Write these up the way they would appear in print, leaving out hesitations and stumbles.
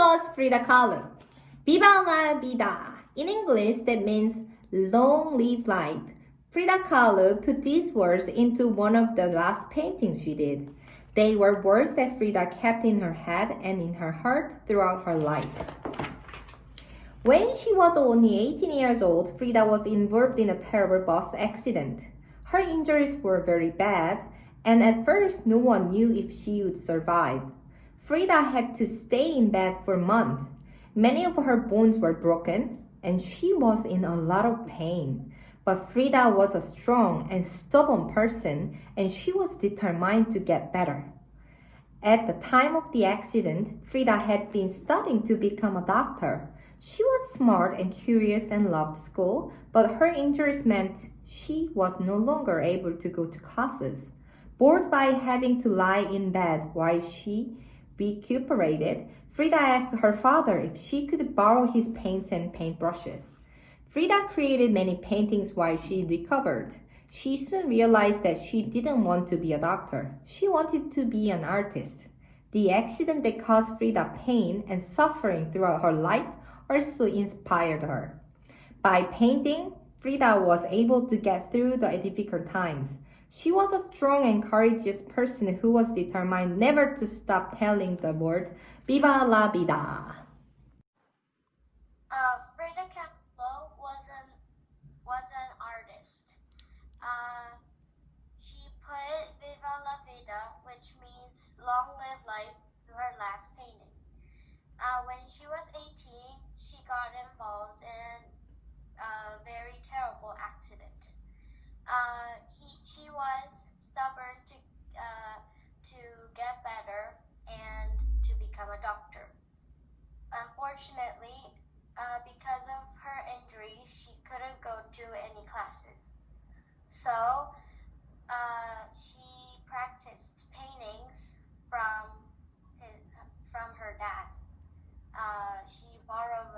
was Frida Khalo. Viva la vida. In English, that means long live life. Frida Khalo put these words into one of the last paintings she did. They were words that Frida kept in her head and in her heart throughout her life. When she was only 18 years old, Frida was involved in a terrible bus accident. Her injuries were very bad, and at first no one knew if she would survive. Frida had to stay in bed for months. Many of her bones were broken, and she was in a lot of pain. But Frida was a strong and stubborn person, and she was determined to get better. At the time of the accident, Frida had been studying to become a doctor. She was smart and curious and loved school, but her injuries meant she was no longer able to go to classes. Bored by having to lie in bed while she recuperated, Frida asked her father if she could borrow his paints and paintbrushes. Frida created many paintings while she recovered. She soon realized that she didn't want to be a doctor. She wanted to be an artist. The accident that caused Frida pain and suffering throughout her life also inspired her. By painting, Frida was able to get through the difficult times. She was a strong and courageous person who was determined never to stop telling the world, Viva la vida! Frida Khalo was an artist. She put Viva la vida, which means long live life, to her last painting. When she was 18, she got involved in a very terrible accident. She was stubborn to get better and to become a doctor. Unfortunately, because of her injury, she couldn't go to any classes. So she practiced paintings from her dad. She borrowed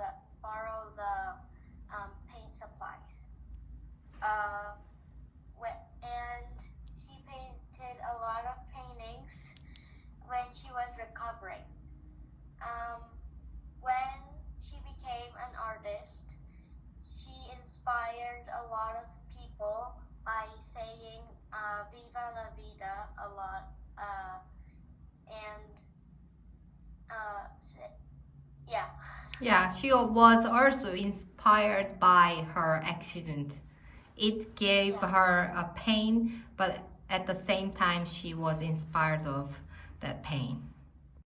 the paint supplies. And she painted a lot of paintings when she was recovering. When she became an artist, she inspired a lot of people by saying Viva la vida a lot. Yeah, she was also inspired by her accident. It gave her a pain, but at the same time, she was inspired of that pain.